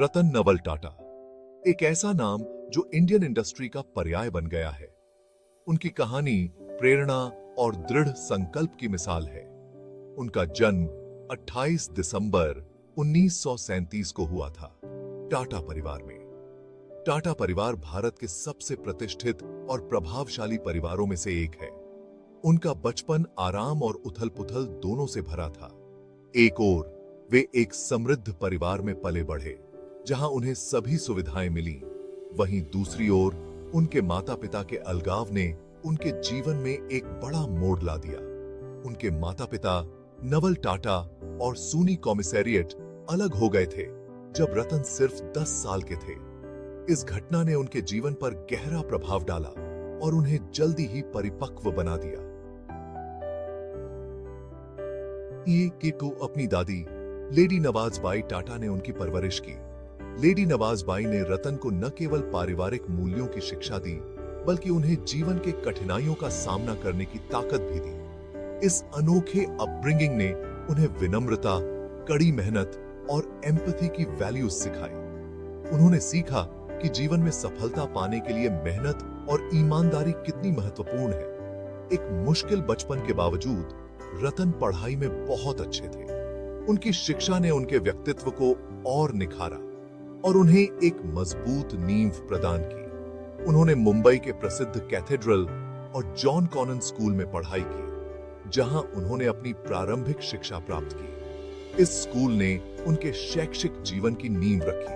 रतन नवल टाटा, एक ऐसा नाम जो इंडियन इंडस्ट्री का पर्याय बन गया है। उनकी कहानी प्रेरणा और दृढ़ संकल्प की मिसाल है। उनका जन्म 28 दिसंबर 1937 को हुआ था टाटा परिवार में। टाटा परिवार भारत के सबसे प्रतिष्ठित और प्रभावशाली परिवारों में से एक है। उनका बचपन आराम और उथल-पुथल दोनों से भरा था। एक ओर वे एक समृद्ध परिवार में पले बढ़े, जहां उन्हें सभी सुविधाएं मिली, वहीं दूसरी ओर उनके माता-पिता के अलगाव ने उनके जीवन में एक बड़ा मोड़ ला दिया। उनके माता-पिता नवल टाटा और सूनी कॉमिसेरिएट अलग हो गए थे जब रतन सिर्फ 10 साल के थे। इस घटना ने उनके जीवन पर गहरा प्रभाव डाला और उन्हें जल्दी ही परिपक्व बना दिया। ये किटो अपनी दादी लेडी नवाज़बाई टाटा ने उनकी परवरिश की। लेडी नवाज़बाई ने रतन को न केवल पारिवारिक मूल्यों की शिक्षा दी, बल्कि उन्हें जीवन के कठिनाइयों का सामना करने की ताकत भी दी। इस अनोखे अपब्रिंगिंग ने उन्हें विनम्रता, कड़ी मेहनत और एम्पैथी की वैल्यूज सिखाई। उन्होंने सीखा कि जीवन में सफलता पाने के लिए मेहनत और ईमानदारी कितनी महत्वपूर्ण है। एक मुश्किल बचपन के बावजूद रतन पढ़ाई में बहुत अच्छे थे। उनकी शिक्षा ने उनके व्यक्तित्व को और निखारा और उन्हें एक मजबूत नींव प्रदान की। उन्होंने मुंबई के प्रसिद्ध कैथेड्रल और जॉन कॉनन स्कूल में पढ़ाई की, जहां उन्होंने अपनी प्रारंभिक शिक्षा प्राप्त की। इस स्कूल ने उनके शैक्षिक जीवन की नींव रखी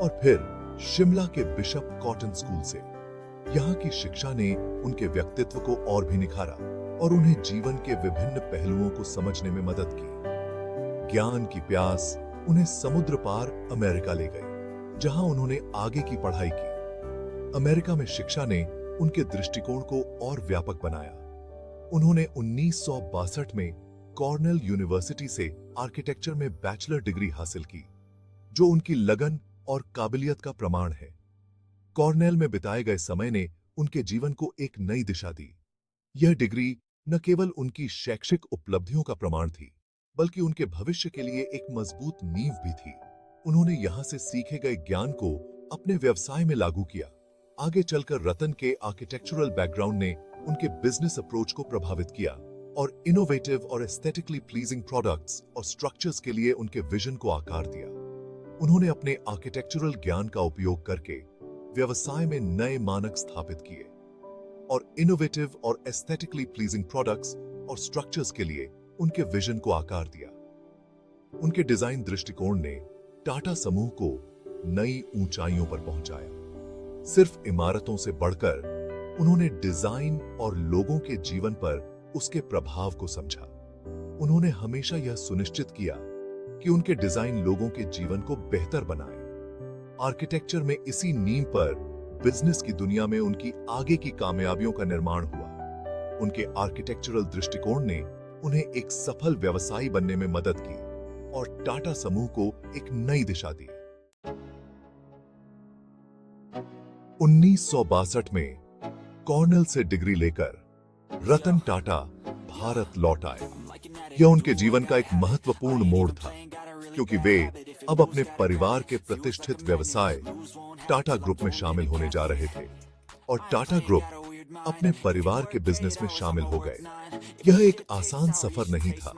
और फिर शिमला के बिशप कॉटन स्कूल से यहाँ की शिक्षा ने उनके व्यक्तित्व को और भी निखारा और उन्हें जीवन के विभिन्न पहलुओं को समझने में मदद की। ज्ञान की प्यास उन्हें समुद्र पार अमेरिका ले गई, जहां उन्होंने आगे की पढ़ाई की। अमेरिका में शिक्षा ने उनके दृष्टिकोण को और व्यापक बनाया। उन्होंने 1962 में कॉर्नेल यूनिवर्सिटी से आर्किटेक्चर में बैचलर डिग्री हासिल की, जो उनकी लगन और काबिलियत का प्रमाण है। कॉर्नेल में बिताए गए समय ने उनके जीवन को एक नई दिशा दी। यह डिग्री न केवल उनकी शैक्षिक उपलब्धियों का प्रमाण थी, बल्कि उनके भविष्य के लिए एक मजबूत नींव भी थी। उन्होंने यहां से सीखे गए ज्ञान को अपने व्यवसाय में लागू किया। आगे चलकर रतन के आर्किटेक्चरल बैकग्राउंड ने उनके बिजनेस अप्रोच को प्रभावित किया और इनोवेटिव और एस्थेटिकली प्लीजिंग प्रोडक्ट्स और स्ट्रक्चर्स के लिए उनके विजन को आकार दिया। उन्होंने अपने आर्किटेक्चरल ज्ञान का उपयोग करके व्यवसाय में नए मानक स्थापित किए और इनोवेटिव और एस्थेटिकली प्लीजिंग प्रोडक्ट्स और स्ट्रक्चर्स के लिए उनके विजन को आकार दिया। उनके डिजाइन दृष्टिकोण ने टाटा समूह को नई ऊंचाइयों पर पहुंचाया। सिर्फ इमारतों से बढ़कर उन्होंने डिजाइन और लोगों के जीवन पर उसके प्रभाव को समझा। उन्होंने हमेशा यह सुनिश्चित किया कि उनके डिजाइन लोगों के जीवन को बेहतर बनाए। आर्किटेक्चर में इसी नींव पर बिजनेस की दुनिया में उनकी आगे की कामयाबियों का निर्माण हुआ। उनके आर्किटेक्चरल दृष्टिकोण ने उन्हें एक सफल व्यवसायी बनने में मदद की और टाटा समूह को एक नई दिशा दी। 1962 में कॉर्नेल से डिग्री लेकर रतन टाटा भारत लौट आए। यह उनके जीवन का एक महत्वपूर्ण मोड़ था, क्योंकि वे अब अपने परिवार के प्रतिष्ठित व्यवसाय टाटा ग्रुप में शामिल होने जा रहे थे और टाटा ग्रुप अपने परिवार के बिजनेस में शामिल हो गए। यह एक आसान सफर नहीं था,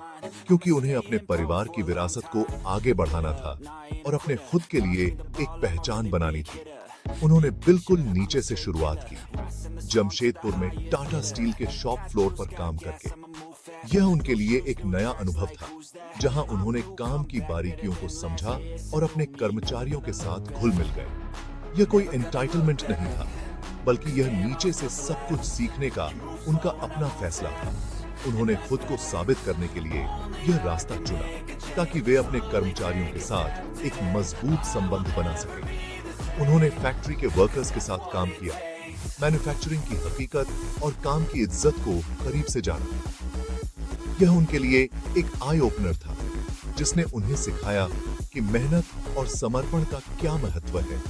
क्योंकि उन्हें अपने परिवार की विरासत को आगे बढ़ाना था और अपने खुद के लिए एक पहचान बनानी थी। उन्होंने बिल्कुल नीचे से शुरुआत की, जमशेदपुर में टाटा स्टील के शॉप फ्लोर पर काम करके। यह उनके लिए एक नया अनुभव था, जहां उन्होंने काम की बारीकियों को समझा और अपने कर्मचारियों के साथ घुल मिल गए। यह कोई एंटाइटलमेंट नहीं था, बल्कि यह नीचे से सब कुछ सीखने का उनका अपना फैसला था। उन्होंने खुद को साबित करने के लिए यह रास्ता चुना, ताकि वे अपने कर्मचारियों के साथ एक मजबूत संबंध बना सकें। उन्होंने फैक्ट्री के वर्कर्स के साथ काम किया, मैन्युफैक्चरिंग की हकीकत और काम की इज्जत को करीब से जाना। यह उनके लिए एक आई ओपनर था, जिसने उन्हें सिखाया कि मेहनत और समर्पण का क्या महत्व है।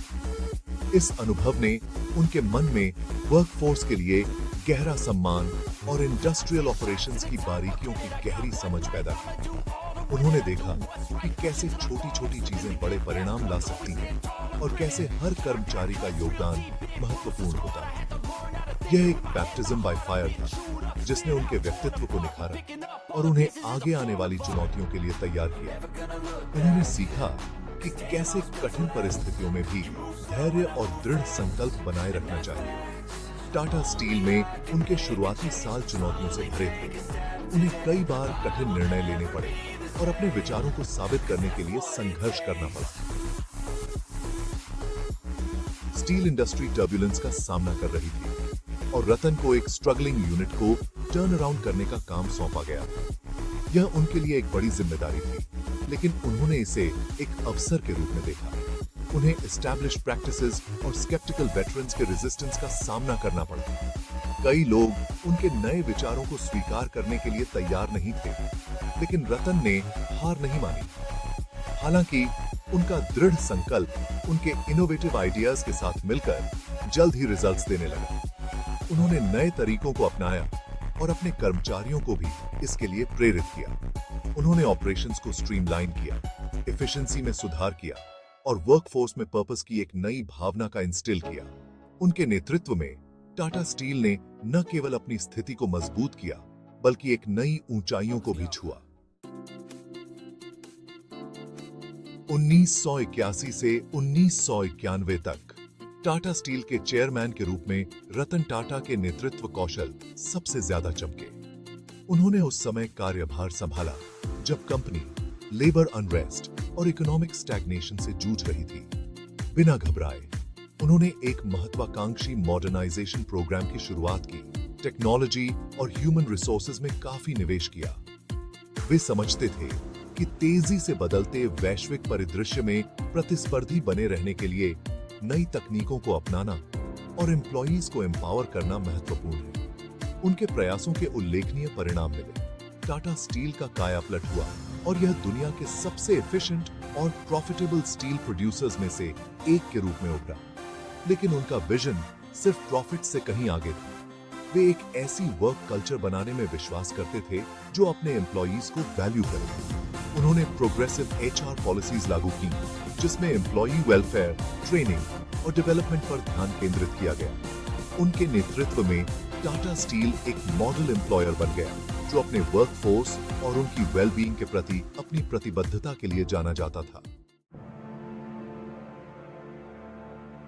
इस अनुभव ने उनके मन में वर्कफोर्स के लिए गहरा सम्मान और इंडस्ट्रियल ऑपरेशंस की बारीकियों की गहरी समझ पैदा की। उन्होंने देखा कि कैसे छोटी छोटी चीजें बड़े परिणाम ला सकती हैं और कैसे हर कर्मचारी का योगदान महत्वपूर्ण होता है। यह एक बैप्टिज्म बाय फायर था जिसने उनके व्यक्तित्व को निखारा और उन्हें आगे आने वाली चुनौतियों के लिए तैयार किया। उन्होंने सीखा कि कैसे कठिन परिस्थितियों में भी धैर्य और दृढ़ संकल्प बनाए रखना चाहिए। टाटा स्टील में उनके शुरुआती साल चुनौतियों से भरे थे। उन्हें कई बार कठिन निर्णय लेने पड़े और अपने विचारों को साबित करने के लिए संघर्ष करना पड़ा। स्टील इंडस्ट्री टर्बुलेंस का सामना कर रही थी और रतन को एक स्ट्रगलिंग यूनिट को टर्न अराउंड करने का काम सौंपा गया। यह उनके लिए एक बड़ी जिम्मेदारी थी, लेकिन उन्होंने इसे एक अवसर के रूप में देखा। उन्हें एस्टैब्लिश्ड प्रैक्टिसेस और स्केप्टिकल वेटरन्स के रेजिस्टेंस का सामना करना पड़ा। कई लोग उनके नए विचारों को स्वीकार करने के लिए तैयार नहीं थे, लेकिन रतन ने हार नहीं मानी। हालांकि उनका दृढ़ संकल्प उनके इनोवेटिव आइडियाज के साथ मिलकर जल्द ही रिजल्ट्स देने लगा। उन्होंने नए तरीकों को अपनाया और अपने कर्मचारियों को भी इसके लिए प्रेरित किया। उन्होंने ऑपरेशंस को स्ट्रीमलाइन किया, एफिशिएंसी में सुधार किया और वर्कफोर्स में पर्पस की एक नई भावना का इंस्टिल किया। उनके नेतृत्व में टाटा स्टील ने न केवल अपनी स्थिति को मजबूत किया, बल्कि एक नई ऊंचाइयों को भी छुआ। 1981 से 1991 तक टाटा स्टील के चेयरमैन के रूप में रतन टाटा के नेतृत्व कौशल सबसे ज्यादा चमके। उन्होंने उस समय कार्यभार संभाला जब कंपनी लेबर अनरेस्ट और इकोनॉमिक स्टैग्नेशन से जूझ रही थी। बिना घबराए उन्होंने एक महत्वाकांक्षी मॉडर्नाइजेशन प्रोग्राम की शुरुआत की। टेक्नोलॉजी और ह्यूमन रिसोर्सेज में काफी निवेश किया। वे समझते थे कि तेजी से बदलते वैश्विक परिदृश्य में प्रतिस्पर्धी बने रहने के लिए नई तकनीकों को अपनाना और एम्प्लॉयज को एम्पावर करना महत्वपूर्ण है। उनके प्रयासों के उल्लेखनीय परिणाम मिले। टाटा स्टील का कायापलट हुआ और यह दुनिया के सबसे एफिशिएंट और प्रॉफिटेबल स्टील प्रोड्यूसर्स में से एक के रूप में उभरा। लेकिन उनका विजन सिर्फ प्रॉफिट से कहीं आगे था। वे एक ऐसी वर्क कल्चर बनाने में विश्वास करते थे जो अपने एम्प्लॉयज को वैल्यू करे। उन्होंने प्रोग्रेसिव एचआर पॉलिसीज लागू की, जिसमें एम्प्लॉई वेलफेयर, ट्रेनिंग और डेवलपमेंट पर ध्यान केंद्रित किया गया। उनके नेतृत्व में टाटा स्टील एक मॉडल एम्प्लॉयर बन गया, जो अपने वर्कफोर्स और उनकी वेलबीइंग के प्रति अपनी प्रतिबद्धता के लिए जाना जाता था।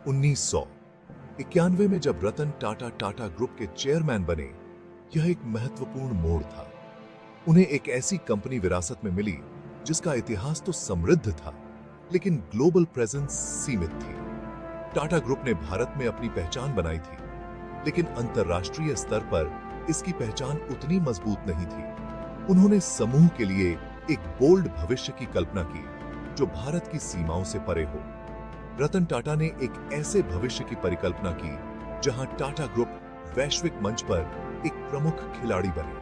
1991 में जब रतन टाटा टाटा ग्रुप के चेयरमैन बने, यह एक महत्वपूर्ण मोड़ था। उन्हें एक ऐसी कंपनी विरासत में मिली जिसका इतिहास तो समृद्ध था, लेकिन ग्लोबल प्रेजेंस सीमित थी। टाटा ग्रुप ने भारत में अपनी पहचान बनाई थी, लेकिन अंतर्राष्ट्रीय स्तर पर इसकी पहचान उतनी मजबूत नहीं थी। उन्होंने समूह के लिए एक बोल्ड भविष्य की कल्पना की, जो भारत की सीमाओं से परे हो। रतन टाटा ने एक ऐसे भविष्य की परिकल्पना की जहां टाटा ग्रुप वैश्विक मंच पर एक प्रमुख खिलाड़ी बने।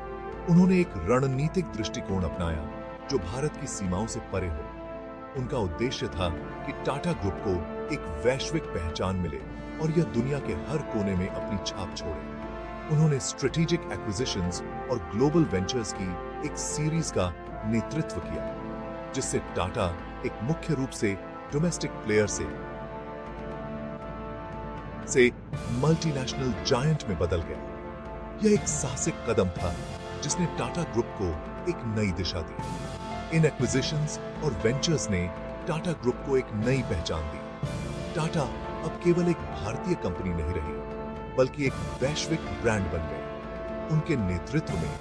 उन्होंने एक रणनीतिक दृष्टिकोण अपनाया जो भारत की सीमाओं से परे हो। उनका उद्देश्य था कि टाटा ग्रुप को एक वैश्विक पहचान मिले और यह दुनिया के हर कोने में अपनी छाप छोड़े। उन्होंने स्ट्रेटेजिक एक्विजिशंस और ग्लोबल वेंचर्स की एक सीरीज का नेतृत्व किया, जिससे टाटा एक मुख्य रूप से डोमेस्टिक प्लेयर से मल्टीनेशनल जायंट में बदल गया। यह एक साहसिक कदम था जिसने टाटा ग्रुप को एक नई दिशा दी। इन एक्विजिशंस और वेंचर्स ने टाटा ग्रुप को एक नई पहचान दी। टाटा अब केवल एक भारतीय कंपनी नहीं रही, बल्कि एक वैश्विक ब्रांड बन गए। उनके नेतृत्व में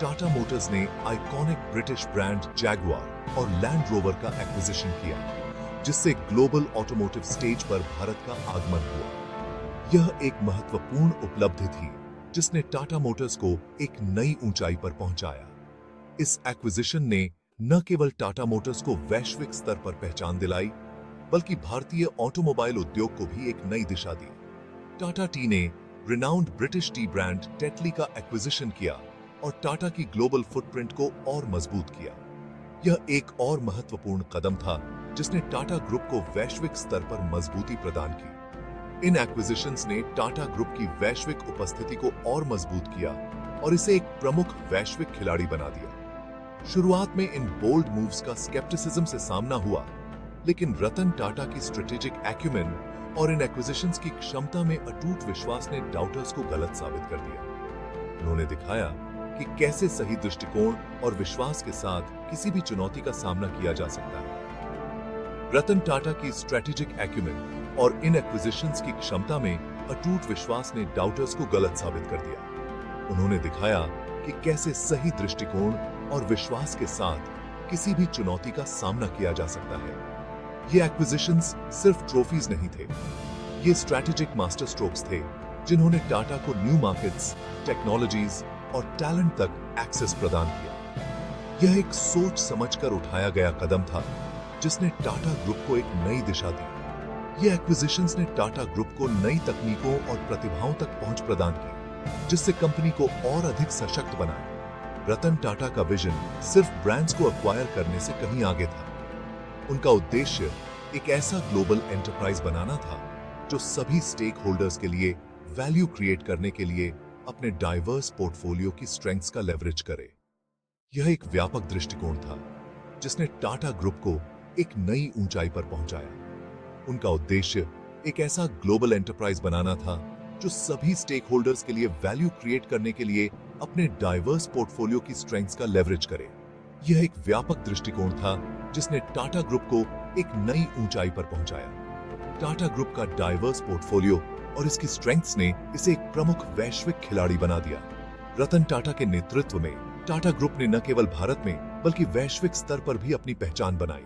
टाटा मोटर्स ने आइकॉनिक ब्रिटिश ब्रांड जैगुआर और लैंड रोवर का एक्विजिशन किया, जिससे ग्लोबल ऑटोमोटिव स्टेज पर भारत का आगमन हुआ। यह एक महत्वपूर्ण उपलब्धि थी जिसने टाटा मोटर्स को एक नई ऊंचाई पर पहुंचाया। इस एक्विजिशन ने न केवल टाटा मोटर्स को वैश्विक स्तर पर पहचान दिलाई, बल्कि भारतीय ऑटोमोबाइल उद्योग को भी एक नई दिशा दी। टाटा टी ने renowned British T brand Tetley का एक्विजिशन किया और टाटा की ग्लोबल फुटप्रिंट को और मजबूत किया। यह एक और महत्वपूर्ण कदम था जिसने टाटा ग्रुप को वैश्विक स्तर पर मजबूती प्रदान की। इन एक्विजिशंस ने टाटा ग्रुप की वैश्विक उपस्थिति को और मजबूत किया और इसे एक प्रमुख वैश्विक खिलाड़ी बना दिया। शुरुआत में इन बोल्ड मूव्स का स्केप्टिसिज्म से सामना हुआ, लेकिन रतन टाटा की स्ट्रेटेजिक एक्यूमेन और इन एक्विजिशंस की क्षमता में अटूट विश्वास ने डाउटर्स को गलत साबित कर दिया। उन्होंने दिखाया कि कैसे सही दृष्टिकोण और विश्वास के साथ किसी भी चुनौती का सामना किया जा सकता है। रतन टाटा की स्ट्रेटेजिक एक्यूमेन और इन एक्विजिशंस की क्षमता में अटूट विश्वास ने डाउटर्स को गलत साबित कर दिया। उन्होंने दिखाया कि कैसे सही दृष्टिकोण और विश्वास के साथ किसी भी चुनौती का सामना किया जा सकता है। ये एक्विजिशंस सिर्फ ट्रॉफीज नहीं थे, ये स्ट्रेटेजिक मास्टर स्ट्रोक्स थे जिन्होंने टाटा को न्यू मार्केट्स, टेक्नोलॉजीज और टैलेंट तक एक्सेस प्रदान किया। यह एक सोच समझकर उठाया गया कदम था जिसने टाटा ग्रुप को एक नई दिशा दी। ये एक्विजिशंस ने टाटा ग्रुप को नई तकनीकों और प्रतिभाओं तक पहुंच प्रदान की, जिससे कंपनी को और अधिक सशक्त बनाया। रतन टाटा का विजन सिर्फ ब्रांड्स को अक्वायर करने से कहीं आगे था। उनका उद्देश्य एक ऐसा ग्लोबल एंटरप्राइज बनाना था जो सभी स्टेक होल्डर्स के लिए वैल्यू क्रिएट करने के लिए अपने डाइवर्स पोर्टफोलियो की स्ट्रेंथ्स का लेवरेज करे। यह एक व्यापक दृष्टिकोण था जिसने टाटा ग्रुप को एक नई ऊंचाई पर पहुंचाया। उनका उद्देश्य एक ऐसा ग्लोबल एंटरप्राइज बनाना था जो सभी स्टेक होल्डर्स के लिए वैल्यू क्रिएट करने के लिए अपने डाइवर्स पोर्टफोलियो की स्ट्रेंथ्स का लेवरेज करे। यह एक व्यापक दृष्टिकोण था जिसने टाटा ग्रुप को एक नई ऊंचाई पर पहुंचाया। टाटा ग्रुप का डाइवर्स पोर्टफोलियो और इसकी स्ट्रेंथ्स ने इसे एक प्रमुख वैश्विक खिलाड़ी बना दिया। रतन टाटा के नेतृत्व में टाटा ग्रुप ने न केवल भारत में बल्कि वैश्विक स्तर पर भी अपनी पहचान बनाई।